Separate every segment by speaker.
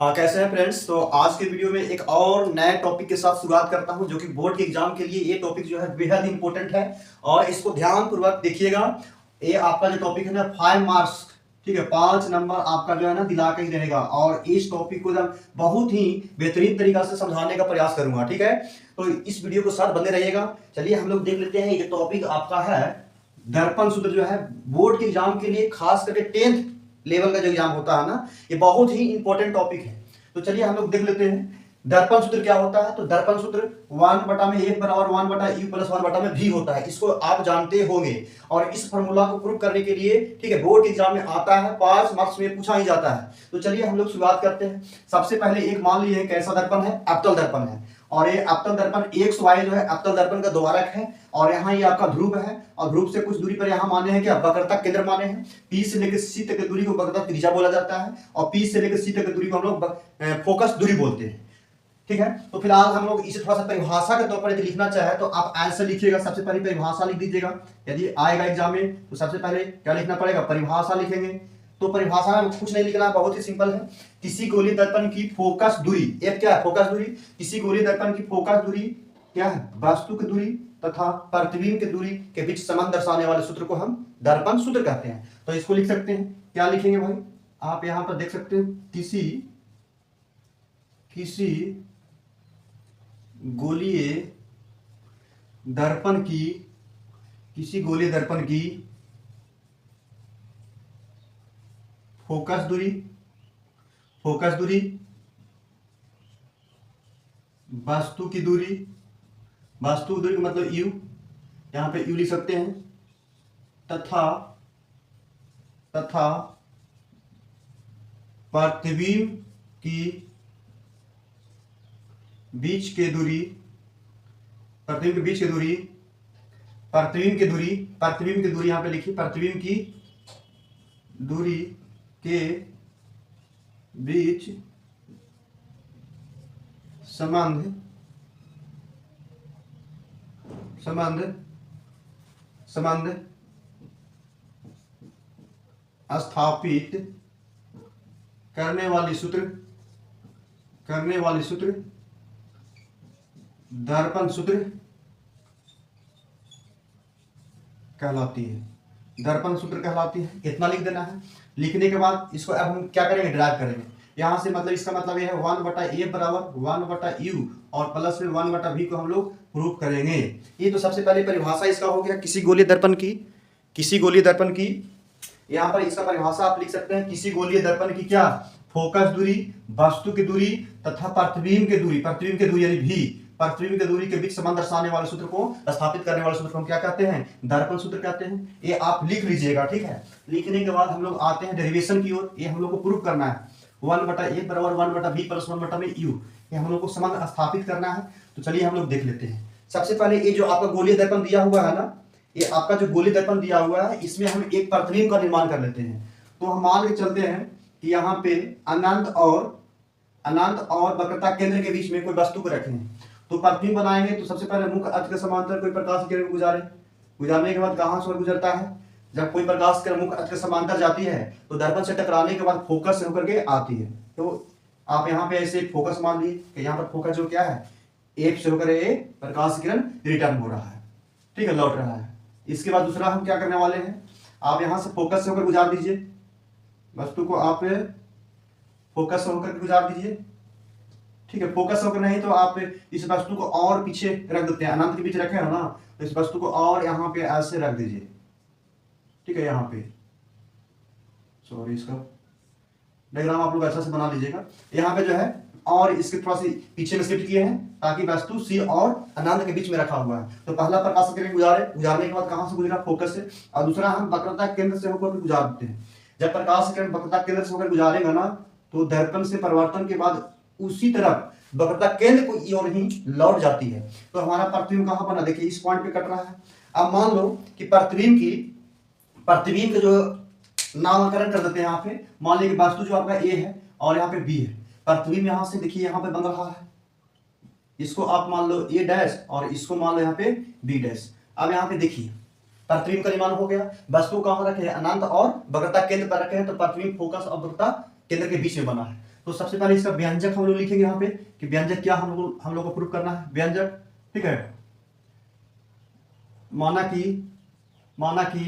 Speaker 1: हाँ, कैसे हैं फ्रेंड्स। तो आज के वीडियो में एक और नए टॉपिक के साथ शुरुआत करता हूं जो कि बोर्ड के एग्जाम के लिए ये टॉपिक जो है बेहद इंपॉर्टेंट है और इसको ध्यान पूर्वक देखिएगा। ये आपका जो टॉपिक है ना 5 मार्क्स, ठीक है, 5 नंबर आपका जो है ना दिला के ही रहेगा और इस टॉपिक को जब बहुत ही बेहतरीन तरीका से समझाने का प्रयास करूंगा, ठीक है। तो इस वीडियो को साथ बने रहिएगा। चलिए हम लोग देख लेते हैं। ये टॉपिक आपका है दर्पण सूत्र, जो है बोर्ड के एग्जाम के लिए खास करके 10th लेवल का जो एग्जाम होता है ना, ये बहुत ही इंपॉर्टेंट टॉपिक है। तो चलिए हम लोग देख लेते हैं दर्पण सूत्र क्या होता है। तो दर्पण सूत्र 1/1 बराबर 1/u प्लस 1/में भी होता है, इसको आप जानते होंगे। और इस फॉर्मूला को प्रूव करने के लिए, ठीक है, बोर्ड के एग्जाम में आता है, 5 मार्क्स में पूछा ही जाता है। तो चलिए हम लोग शुरुआत करते हैं। सबसे पहले एक मान लीजिए कैसा दर्पण है, अवतल दर्पण है। और ये अवतल दर्पण XY जो है अवतल दर्पण का द्वारक है और यहाँ ये आपका ध्रुव है और ध्रुव से कुछ दूरी पर यहाँ माने हैं क्या, वक्रता केंद्र माने हैं। P से लेकर C तक की दूरी को वक्रता त्रिज्या बोला जाता है और P से लेकर C तक की दूरी को हम लोग फोकस दूरी बोलते हैं, ठीक है। तो फिलहाल हम लोग इसे थोड़ा सा परिभाषा के तौर पर यदि लिखना चाहे तो आप आंसर लिखिएगा, सबसे पहले परिभाषा लिख दीजिएगा। यदि आएगा एग्जाम में तो सबसे पहले क्या लिखना पड़ेगा, परिभाषा लिखेंगे। तो परिभाषा में कुछ नहीं लिखना, बहुत ही सिंपल है। किसी गोलीय दर्पण की फोकस दूरी, एक क्या है, फोकस दूरी। किसी गोलीय दर्पण की फोकस दूरी क्या है, वस्तु की दूरी तथा प्रतिबिंब की दूरी के बीच संबंध दर्शाने वाले सूत्र को हम दर्पण सूत्र कहते हैं। तो इसको लिख सकते हैं, क्या लिखेंगे भाई, आप यहां पर देख सकते हैं। किसी गोलीय दर्पण की फोकस दूरी वस्तु की दूरी का मतलब u, यहां पे u लिख सकते हैं, तथा प्रतिबिंब की बीच के दूरी, प्रतिबिंब की दूरी यहां पे लिखिए, प्रतिबिंब की दूरी के बीच संबंध स्थापित करने वाली सूत्र दर्पण सूत्र कहलाती है। इतना लिख देना है। लिखने के बाद इसको अब हम क्या करेंगे, ड्राइव करेंगे। यहां से मतलब इसका मतलब यह है 1/a बराबर 1/u और प्लस में 1/v को हम लोग प्रूव करेंगे। ये तो सबसे पहले परिभाषा इसका हो गया, किसी गोलीय दर्पण की यहाँ पर इसका परिभाषा आप लिख सकते हैं। किसी गोलीय दर्पण की क्या, फोकस दूरी, वस्तु की दूरी तथा प्रतिबिंब की दूरी यानी भी प्रतिबिंब की दूरी के बीच संबंध दर्शाने वाले सूत्र को स्थापित करने वाले सूत्र को हम क्या कहते हैं, दर्पण सूत्र कहते हैं। ये आप लिख लीजिएगा, ठीक है। लिखने के बाद हम लोग आते हैं डेरिवेशन की ओर। ये हम लोग को प्रूव करना है 1/a बराबर 1/v प्लस 1/u, ये हम लोग को संबंध स्थापित करना है। तो चलिए हम लोग देख लेते हैं। सबसे पहले ये जो आपका गोलीय दर्पण दिया हुआ है ना, ये आपका जो गोलीय दर्पण दिया हुआ है, इसमें हम एक प्रतिबिंब का निर्माण कर लेते हैं। तो हम मान के चलते हैं कि यहाँ पे अनंत और वक्रता केंद्र के बीच में कोई वस्तु को रखें। तो प्रतिबिंब बनाएंगे तो सबसे पहले मुख्य अक्ष के समांतर कोई प्रकाश की किरण गुजारने के बाद कहां से गुजरता है, जब कोई प्रकाश किरण मुख्य अक्ष के समांतर जाती है तो दर्पण से टकराने के बाद फोकस से होकर के आती है। तो आप यहाँ पे ऐसे फोकस मान लीजिए कि यहाँ पर फोकस जो क्या है, एक से होकर प्रकाश किरण रिटर्न हो रहा है, ठीक है, लौट रहा है। इसके बाद दूसरा हम क्या करने वाले हैं, आप यहां से फोकस से होकर गुजार दीजिए, वस्तु को आप फोकस से होकर गुजार दीजिए, ठीक है। फोकस होकर नहीं तो आप इस वस्तु को और पीछे रख देते हैं, अनंत के बीच रखे हो ना, तो इस वस्तु को और यहाँ पे ऐसे रख दीजिए, ठीक है। यहाँ पे सॉरी, इसका डायग्राम आप लोग अच्छा से बना लीजिएगा। यहाँ पे जो है और इसके थोड़ा सी पीछे में शिफ्ट किए हैं ताकि वस्तु C और अनंत के बीच में रखा हुआ है। तो पहला प्रकाश किरण गुजारने के बाद कहां से गुजरा, फोकस से, और दूसरा हम वक्रता केंद्र से होकर गुजार देते हैं। जब प्रकाश किरण वक्रता केंद्र से होकर गुजारेगा ना तो दर्पण से परिवर्तन के बाद उसी तरफ वक्रता केंद्र को ई ओर ही लौट जाती है। तो हमारा प्रतिबिंब कहां बना, देखिए इस पॉइंट पे कट रहा है। अब मान लो कि प्रतिबिंब का जो नामकरण कर देते हैं यहाँ पे, मान लीजिए वस्तु जो आपका A है और यहाँ पे B है। प्रतिबिंब यहाँ से देखिए यहाँ पे बन रहा है, इसको आप मान लो A डैश और इसको मान लो यहाँ पे B डैश। अब यहाँ पे देखिए प्रतिबिंब का निर्माण हो गया, वस्तु कहां रखे हैं, अनंत और वक्रता केंद्र पर रखे हैं, तो प्रतिबिंब फोकस और वक्रता केंद्र के बीच में बना है। तो सबसे पहले इसका व्यंजक हम लोग लिखेंगे यहाँ पे कि व्यंजक क्या हम लोग को प्रूव करना है। व्यंजक, ठीक है, माना कि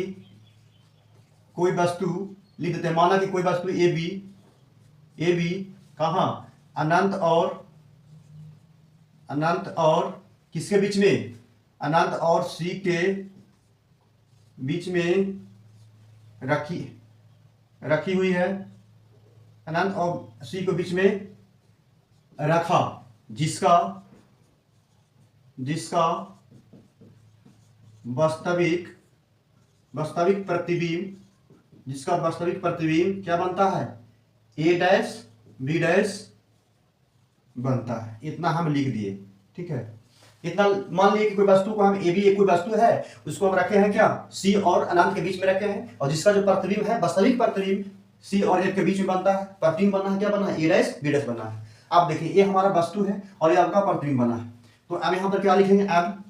Speaker 1: कोई वस्तु लिख देते हैं, माना कि कोई वस्तु ए बी कहाँ अनंत और किसके बीच में, अनंत और सी के बीच में रखी हुई है, अनंत और सी को बीच में रखा, जिसका वास्तविक प्रतिबिंब क्या बनता है, ए डैश बी डैश बनता है। इतना हम लिख दिए, ठीक है। इतना मान लिए कि कोई वस्तु को हम ए बी, कोई वस्तु है उसको हम रखे हैं क्या, सी और अनंत के बीच में रखे हैं, और जिसका जो प्रतिबिंब है वास्तविक प्रतिबिंब सी और एफ के बीच में बनता है। प्रतिबिंब बनना है, क्या बनना है, ए डैश बी डैश बनना है। अब देखिए ये हमारा वस्तु है और ये आपका प्रतिबिंब बना है, तो अब यहाँ पर क्या लिखेंगे, अब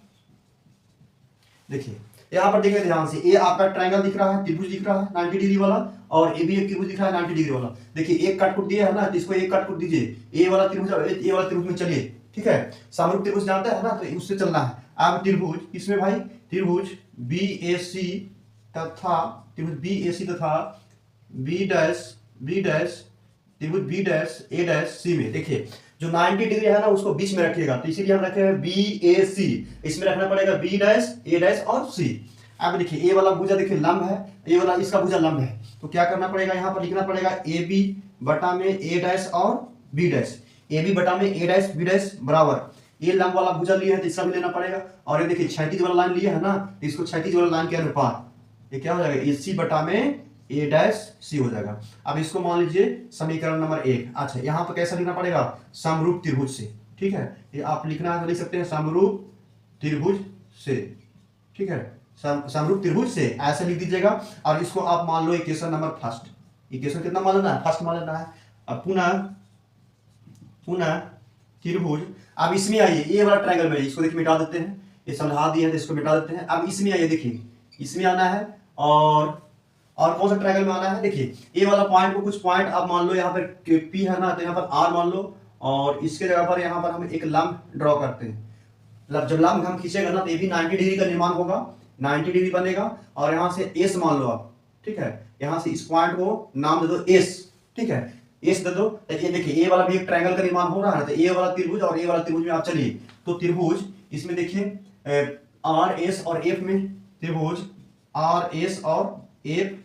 Speaker 1: देखिए यहाँ पर देखिए ध्यान से, ये आपका ट्रायंगल दिख रहा है, त्रिभुज दिख रहा है 90 डिग्री वाला, और ये भी एक त्रिभुज दिख रहा है 90 डिग्री वाला। देखिए एक कट दिया है ना, तो इसको एक कट दीजिए, ए वाला त्रिभुज में चलिए, ठीक है। समरूप त्रिभुज जानते हैं ना, तो उससे चलना है। अब त्रिभुज किसमें भाई, त्रिभुज बी ए सी तथा त्रिभुज बी डैश ए डैश सी में। देखिए जो 90 डिग्री है ना उसको बीच में रखिएगा, तो इसीलिए हम रखे हैं बी ए सी, इसमें रखना पड़ेगा बी डैश ए डैश और सी। अब देखिए ए वाला भुजा देखिए लंब है, ए वाला इसका भुजा लंब है, तो क्या करना पड़ेगा, यहाँ पर लिखना पड़ेगा ए बी बटा में ए डैश और बी डैश, ए बी बटा में ए डैश बी डैश बराबर, ये लंब वाला भुजा लिया है तो इसका भी लेना पड़ेगा, और ये देखिए क्षैतिज वाला लाइन लिया है ना, तो इसको क्षैतिज वाला लाइन के अनुपात ये क्या हो जाएगा, ए सी बटा में ए डैश सी हो जाएगा। अब इसको मान लीजिए समीकरण नंबर 1। अच्छा यहाँ पर कैसा लिखना पड़ेगा, समरूप त्रिभुज से, ठीक है। ये आप लिखना है तो लिख सकते हैं समरूप त्रिभुज से, ठीक है, समरूप त्रिभुज से ऐसे लिख दीजिएगा। और इसको आप मान लो इक्वेशन नंबर फर्स्ट, इक्वेशन कितना मान लेना है, फर्स्ट मान लेना है। अब पुनः त्रिभुज, अब इसमें आइए, ये वाला ट्रायंगल में इसको देखिए मिटा देते हैं, ये समझा दिए हैं तो इसको मिटा देते हैं। अब इसमें आइए, देखिए इसमें आना है, और कौन सा ट्रायंगल में आना है, देखिए ए वाला पॉइंट को कुछ पॉइंट आप मान लो, यहाँ पर पी है ना, तो यहाँ पर आर मान लो, और इसके जगह पर यहाँ पर हम एक लंब ड्रॉ करते हैं। जब लंब हम खींचेगा ना तो ये भी 90 डिग्री का निर्माण होगा, 90 डिग्री बनेगा, और यहाँ से एस मान लो आप, ठीक है, यहाँ से इस पॉइंट को नाम दे दो एस, ठीक है, एस दे दो। तो ये देखिए ए वाला भी एक ट्रायंगल का निर्माण हो रहा है, तो ए वाला त्रिभुज और ए वाला त्रिभुज में आप चलिए, तो त्रिभुज इसमें देखिए आर एस और एफ में, त्रिभुज आर एस और एफ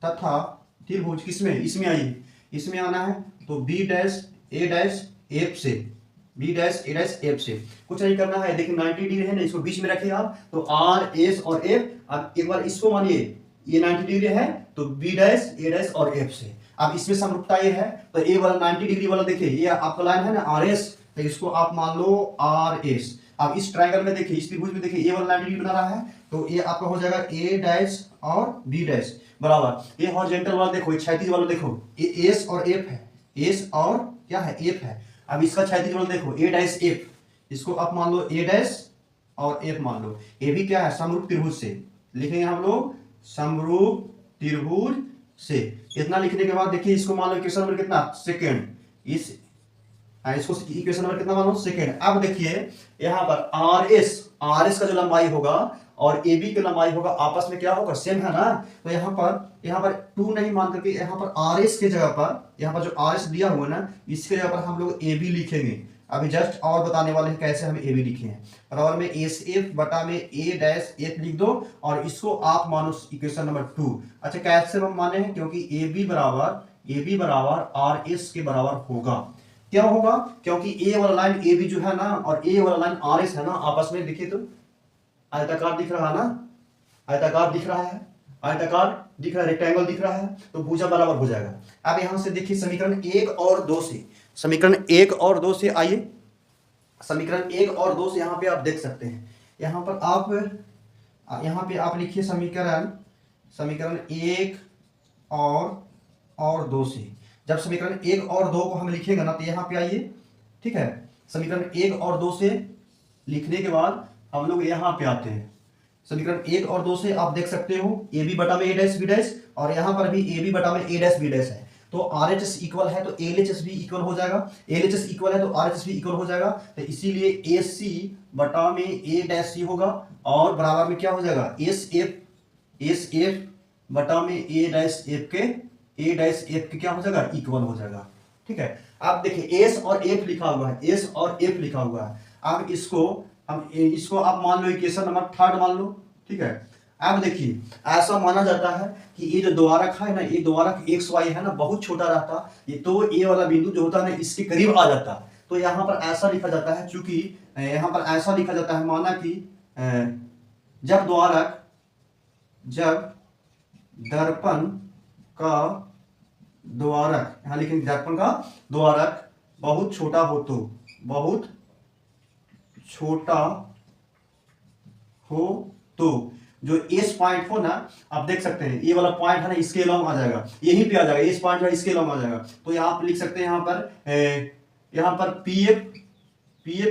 Speaker 1: तथा त्रिभुज किसमें, इसमें आइए, इसमें आना है, तो बी डैश ए डैश एफ से, बी डैश ए डैश एफ से कुछ नहीं करना है। देखिए 90 डिग्री है ना, इसको बीच में रखिए आप, तो आर एस और एफ। अब एक बार इसको मानिए, ये 90 डिग्री है तो बी डैश ए डैश और एफ से। अब इसमें समरूपता ये है, तो ए वाला 90 डिग्री वाला देखिए ये आपका लाइन है ना आर एस, तो इसको आप मान लो आर एस। अब इस ट्रायंगल में देखिए, इस त्रिभुज में देखिए ए वाला 90 डिग्री बना रहा है, तो ये आपका हो जाएगा ए डैश और बी डैश बराबर, ये हॉरिजॉन्टल वाला देखो, क्षैतिज वाला देखो, ये एस और एफ है, एस और क्या है एफ है। अब इसका क्षैतिज वाला देखो ए डैश एफ, इसको आप मान लो ए डैश और एफ मान लो, ये भी क्या है समरूप त्रिभुज से, लिखेंगे हम लोग समरूप त्रिभुज से। इतना लिखने के बाद देखिए इसको मान लो इक्वेशन नंबर कितना, सेकंड, इसको इक्वेशन नंबर कितना मान लो, सेकंड। अब देखिए यहाँ पर आर एस का जो लंबाई होगा और ए बी की लंबाई होगा आपस में क्या होगा, सेम है ना, तो यहाँ पर 2 नहीं मान करके यहाँ पर आर एस के जगह पर, यहाँ पर जो आर एस दिया हुआ ना, इसके जगह पर हम लोग ए बी लिखेंगे। अभी जस्ट और बताने वाले हैं कैसे हम ए बी लिखे हैं, बराबर में एस एफ बटा में ए डैश एफ लिख दो, और इसको आप मानो इक्वेशन नंबर 2। अच्छा कैसे हम माने हैं, क्योंकि ए बी बराबर आर एस के बराबर होगा। क्या होगा, क्योंकि ए वाला लाइन ए बी जो है ना और ए वाला लाइन आर एस है ना, आपस में देखिए तो आयताकार दिख रहा है ना, आयताकार दिख रहा है, रेक्टेंगल दिख रहा है, तो भुजा बराबर हो जाएगा। अब यहां से देखिए समीकरण 1 और 2 से, समीकरण 1 और 2 से आइए, समीकरण 1 और 2 से यहाँ पे आप देख सकते हैं, यहाँ पे आप लिखिए समीकरण 1 और 2 से। जब समीकरण 1 और 2 को हम लिखेंगे ना, तो यहाँ पे आइए, ठीक है, समीकरण 1 और 2 से लिखने के बाद हम लोग यहाँ पे आते हैं। समीकरण 1 और 2 से आप देख सकते हो ए बी बटा में ए डैश बी डैश, और यहाँ पर भी ए बी बटा में ए डैश बी डैश है, तो RHS इक्वल है तो LHS भी इक्वल हो जाएगा, LHS इक्वल है तो RHS भी इक्वल हो जाएगा, तो इसीलिए AC बटा में A' होगा और बराबर में क्या हो जाएगा SF बटा में A' के क्या हो जाएगा इक्वल हो जाएगा। ठीक है, आप देखिए S और F लिखा हुआ है, S और F लिखा हुआ है। अब इसको आप मान लो इक्वेशन नंबर 3 मान लो। ठीक है, अब देखिए ऐसा माना जाता है कि ये जो द्वारक है ना, ये द्वारक XY है ना बहुत छोटा रहता, ये तो ये वाला बिंदु जो होता है ना इसके करीब आ जाता। तो यहाँ पर ऐसा लिखा जाता है, चूंकि यहाँ पर ऐसा लिखा जाता है, माना कि जब दर्पण का द्वारक, यहाँ लिखेंगे दर्पण का द्वारक बहुत छोटा हो तो, बहुत छोटा हो तो जो एस पॉइंट हो ना, आप देख सकते हैं ये वाला पॉइंट है ना इसके अलावा आ जाएगा, यहीं पे आ जाएगा, एस पॉइंट जो है इसके अलावा आ जाएगा। तो यहाँ आप लिख सकते हैं यहाँ पर पीएफ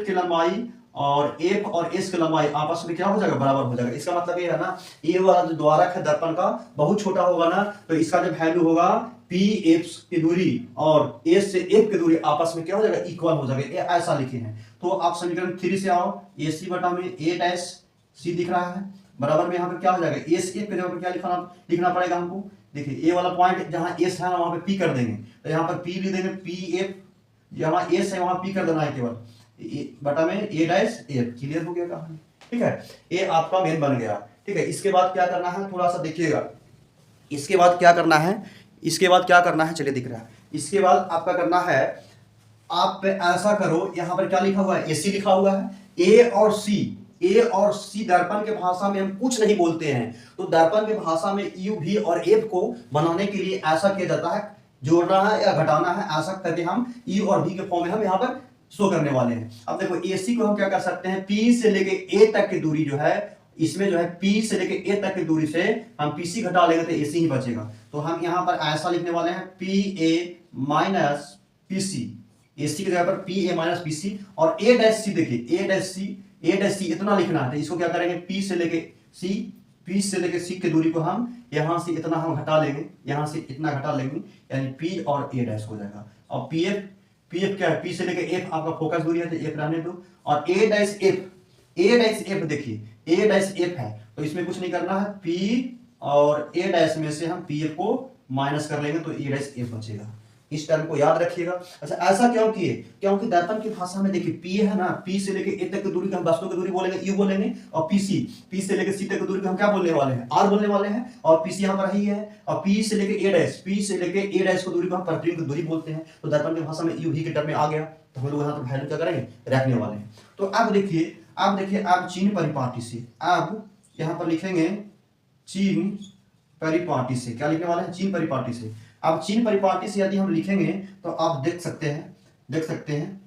Speaker 1: की लंबाई और एफ और एस की लंबाई आपस में क्या हो जाएगा बराबर हो जाएगा। इसका मतलब ये है ना, ये वाला जो द्वारक है दर्पण का बहुत छोटा होगा ना, तो इसका जो वैल्यू होगा पी एफ की दूरी और एस से एफ की दूरी आपस में क्या हो जाएगा इक्वल हो जाएगा, ये ऐसा लिखे हैं। तो आप समीकरण 3 से आओ, AC बटा में A' दिख रहा है, बराबर में यहाँ पे क्या हो जाएगा एस एफ के जगह पे क्या लिखना पड़ेगा हमको। देखिए ए वाला पॉइंट जहाँ एस है ना वहां पे पी कर देंगे, तो यहाँ पर पी लिख देंगे, पी एफ, जहाँ एस है वहां पी कर देना है केवल, बटा में A' एफ। क्लियर हो गया कहानी। ठीक है, ये आपका मेन बन गया। ठीक है, इसके बाद क्या करना है थोड़ा सा देखिएगा, इसके बाद क्या करना है चलिए दिख रहा है। इसके बाद आपका करना है, आप ऐसा करो, यहाँ पर क्या लिखा हुआ है AC लिखा हुआ है, ए और सी दर्पण के भाषा में हम कुछ नहीं बोलते हैं, तो दर्पण के भाषा में U V और F को बनाने के लिए ऐसा किया जाता है, जोड़ना है या घटाना है, ऐसा करके हम U और V के फॉर्म में हम यहाँ पर शो करने वाले हैं। अब देखो AC को हम क्या कर सकते हैं, P से लेके A तक की दूरी जो है, इसमें जो है P से लेके A तक की दूरी से हम PC घटा लेंगे तो AC ही बचेगा। तो हम यहाँ पर ऐसा लिखने वाले हैं PA माइनस PC, AC की जगह पर PA माइनस PC, और A' देखिए A' इतना लिखना है, तो इसको क्या करेंगे P से लेके C की दूरी को हम यहां से इतना हम घटा लेंगे, यहां से इतना घटा लेंगे, यानी P और A' हो जाएगा। और PF क्या है, P से लेके F आपका फोकस दूरी है तो F रहने दो, और A' देखिए A' है तो इसमें कुछ नहीं करना है, P और A' में से हम PF को माइनस कर लेंगे तो A' बचेगा। इस टर्म को याद रखिएगा। अच्छा ऐसा क्यों किए, क्योंकि दर्पण की भाषा में देखिए P है ना, P से लेके A तक की दूरी को हम वस्तु की दूरी बोलेंगे U बोलेंगे, और P से लेके C तक की दूरी को हम क्या बोलने वाले हैं R बोलने वाले हैं, और PC यहाँ पर ही है, और P से लेके A' की दूरी को हम प्रतिबिंब की दूरी बोलते हैं। तो दर्पण की भाषा में U V के टर्म में आ गया, तो हम लोग यहाँ पर वैल्यू क्या करेंगे रखने वाले हैं। तो अब देखिए आप चीन परिपाटी से, अब यहाँ पर लिखेंगे चीन परिपाटी से, क्या लिखने वाले हैं चीन परिपाटी से। अब चीन परिपाटी से यदि हम लिखेंगे तो आप देख सकते हैं।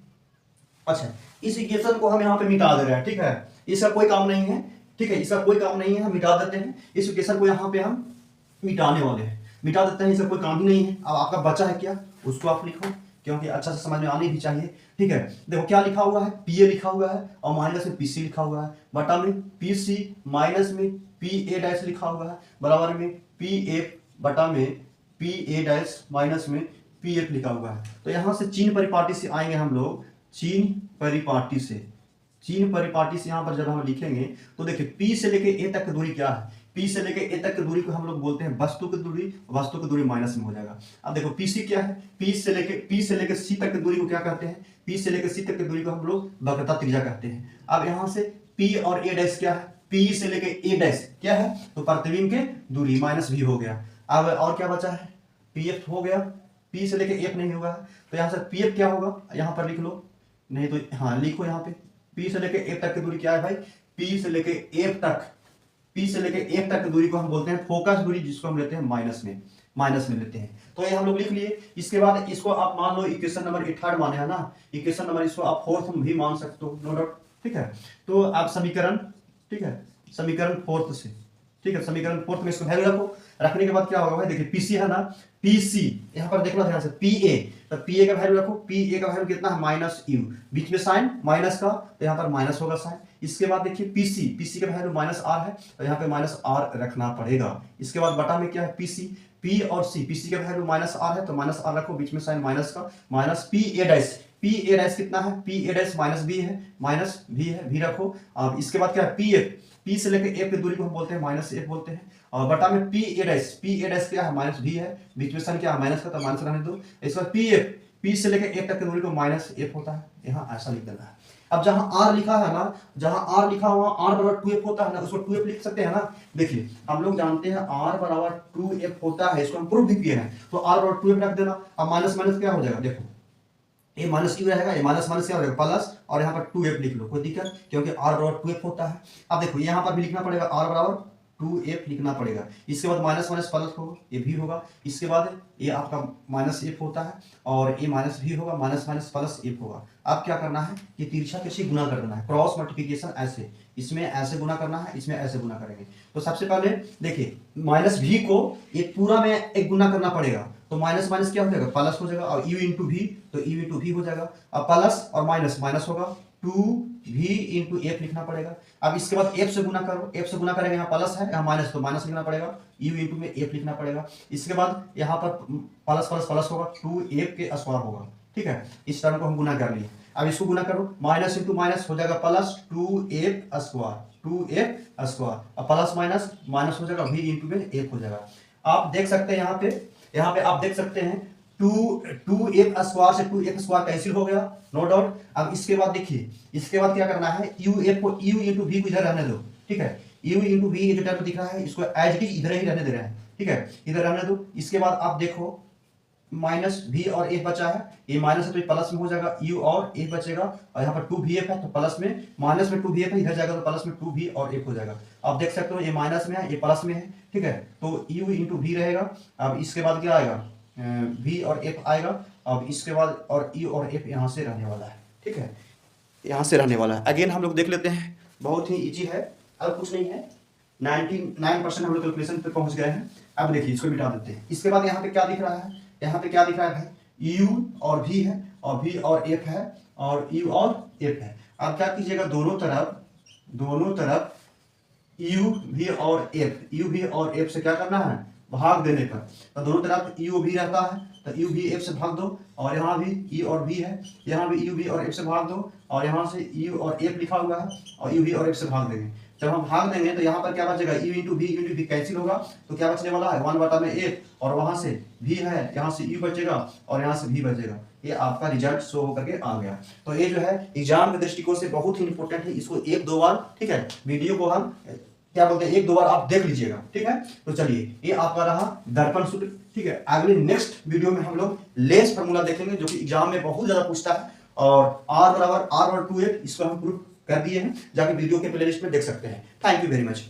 Speaker 1: अच्छा इस इक्वेशन को हम यहाँ पे मिटा दे रहे हैं, ठीक है, इसका कोई काम नहीं है, ठीक है, इसका कोई काम नहीं है, हम मिटा देते हैं इस इक्वेशन को, यहाँ पे हम मिटाने वाले हैं, मिटा देते हैं, इसका कोई काम ही नहीं है। अब आपका बचा है क्या, उसको आप लिखो, क्योंकि अच्छा से समझ में आनी भी चाहिए। ठीक है, देखो क्या लिखा हुआ है, PA लिखा हुआ है और माइनस में PC लिखा हुआ है, बटा में PC माइनस में PA' लिखा हुआ है, बराबर में PF बटा में PA' माइनस में PF लिखा हुआ है। तो यहां से चीन परिपाटी से आएंगे हम लोग, चीन परिपाटी से यहां पर जब हम लिखेंगे तो देखिए P से लेके A तक की दूरी क्या है, P से लेके A तक की दूरी को हम लोग बोलते हैं वस्तु की दूरी माइनस में हो जाएगा। अब देखो PC क्या है, P से लेके C तक की दूरी को क्या कहते हैं, P से लेके C तक की दूरी को हम लोग वक्रता त्रिज्या कहते हैं। अब यहाँ से P और A' क्या है, P से लेके A' क्या है, तो प्रतिबिंब के दूरी माइनस भी हो गया। अब और क्या बचा है, PF हो गया, P से लेके F नहीं होगा, तो यहाँ से PF क्या होगा, यहाँ पर लिख लो, नहीं तो हाँ लिखो यहाँ पे, P से लेके F तक की दूरी क्या है भाई, P से लेके F तक की दूरी को हम बोलते हैं फोकस दूरी, जिसको हम लेते हैं माइनस में लेते हैं। तो ये हम लोग लिख लिए। इसके बाद इसको आप मान लो इक्वेशन नंबर 3 माने है ना, इक्वेशन नंबर इसको आप 4th भी मान सकते हो, नो डाउट। ठीक है, तो आप समीकरण 4th से, ठीक है, समीकरण 4th में इसको वैल्यू रखो, रखने के बाद क्या होगा भाई, देखिए PC है ना, PC यहाँ पर देखना ध्यान से, PA, तो PA का वैल्यू रखो, PA का वैल्यू कितना है -u, बीच में साइन माइनस का, तो यहाँ पर माइनस होगा साइन। इसके बाद देखिए PC का वैल्यू -r है, तो यहाँ पे -r रखना पड़ेगा। इसके बाद बटा में क्या है, PC P और C, PC का वैल्यू माइनस आर है तो माइनस आर रखो, बीच में साइन माइनस का, माइनस पी ए डैश कितना है, P A dash minus B है, माइनस भी है, भी रखो। अब इसके बाद क्या है, पी एफ, पी से लेकर एफ की दूरी को हम बोलते हैं माइनस एफ बोलते हैं, और बटा में पी ए डैश क्या है, माइनस भी है, बीच में साइन क्या है माइनस का, तो माइनस रहने दो। इसके बाद पी एफ, पी से लेकर एफ तक की दूरी को माइनस एफ होता है, यहाँ ऐसा लिख देना है। अब जहां आर लिखा है ना, जहां आर लिखा हुआ आर बराबर 2f होता है ना, उसको 2f लिख सकते हैं ना। देखिए हम लोग जानते हैं आर बराबर 2f होता है, इसको हम प्रूफ भी किए हैं, तो आर बराबर 2f रख देना। अब माइनस माइनस क्या हो जाएगा, देखो ये माइनस क्यू रहेगा, ये माइनस माइनस क्या हो जाएगा प्लस, और यहाँ पर 2f लिख लो, कोई दिक्कत, क्योंकि आर बराबर 2f होता है। अब देखो यहाँ पर भी लिखना पड़ेगा आर बराबर 2f लिखना पड़ेगा, इसके बाद माइनस माइनस प्लस होगा, ये भी होगा, इसके बाद ये आपका माइनस एफ होता है, और ये माइनस भी होगा, माइनस माइनस प्लस एफ होगा। अब क्या करना है, ये तिरछा कैसे गुना कर देना है, क्रॉस मल्टीप्लिकेशन ऐसे, इसमें ऐसे गुना करना है, इसमें ऐसे गुना करेंगे। तो सबसे पहले देखिए माइनस भी को एक पूरा में एक गुना करना पड़ेगा, तो माइनस माइनस क्या हो जाएगा प्लस हो जाएगा, और u इंटू भी, तो u इंटू भी हो जाएगा। अब प्लस और माइनस माइनस होगा, 2v इंटू एफ लिखना पड़ेगा। अब इसके बाद f से गुना करो, f से गुना करेंगे, यहाँ प्लस है यहाँ माइनस, तो माइनस लिखना पड़ेगा, u इंटू में f लिखना पड़ेगा। इसके बाद यहाँ पर प्लस प्लस प्लस होगा, 2f के स्क्वायर होगा, ठीक है, इस टर्म को हम गुना कर लिए। अब इसको गुना करो, माइनस इंटू माइनस हो जाएगा plus 2f square, 2f square, अब प्लस माइनस माइनस हो जाएगा, v इंटू में f हो जाएगा। आप देख सकते हैं यहाँ पे आप देख सकते हैं 2f स्क्वायर से 2f स्क्वायर कैंसिल हो गया, नो डाउट। अब इसके बाद देखिए, इसके बाद क्या करना है, uf को u इंटू v को इधर रहने दो, ठीक है, u इंटू v जो टर्म दिख रहा है इसको एज इट इज इधर ही रहने दे रहे हैं, ठीक है, इधर रहने दो। इसके बाद आप देखो माइनस v और f बचा है, ये माइनस है तो ये प्लस में हो जाएगा, u और f बचेगा, और यहाँ पर 2vf है तो प्लस में, माइनस में 2vf है, इधर जाएगा तो प्लस में 2v और f हो जाएगा। आप देख सकते हो ये माइनस में है, ये प्लस में है, ठीक है, तो u इंटू v रहेगा। अब इसके बाद क्या आएगा, v और f आएगा। अब इसके बाद और u और f यहाँ से रहने वाला है, ठीक है, यहाँ से रहने वाला है। अगेन हम लोग देख लेते हैं, बहुत ही इजी है, अब कुछ नहीं है, 99% हम लोग कैलकुलेशन पे पहुंच गए हैं। अब देखिए इसको मिटा देते हैं। इसके बाद यहाँ पे क्या दिख रहा है, यहाँ पे क्या दिख रहा है भाई, u और v है, और v और f है, और u और f है। अब क्या कीजिएगा, दोनों तरफ u v और f से क्या करना है, भाग देने का। तो दोनों तरफ u v रहता है तो u v f से भाग दो, और यहाँ भी u और v है, यहाँ भी u v और f से भाग दो, और यहाँ से u और f लिखा हुआ है, और u v और f से भाग देंगे। जब हम भाग देंगे तो यहाँ पर क्या बचेगा, u इंटू v कैंसिल होगा, तो क्या बचने वाला है 1 बटा में f, और वहां से v है, यहाँ से u बचेगा, और यहाँ से v बचेगा। ये आपका रिजल्ट शो होकर के आ गया। तो ये जो है एग्जाम के दृष्टिकोण से बहुत ही इंपॉर्टेंट है, इसको 1-2 बार, ठीक है, वीडियो को हम क्या बोलते हैं 1-2 बार आप देख लीजिएगा, ठीक है। तो चलिए ये आपका रहा दर्पण सूत्र, ठीक है। अगले नेक्स्ट वीडियो में हम लोग लेंस फार्मूला देखेंगे, जो कि एग्जाम में बहुत ज्यादा पूछता है, और r बराबर 2f, इसको हम प्रूफ कर दिए हैं, जाके वीडियो के प्लेलिस्ट में देख सकते हैं। Thank you very much.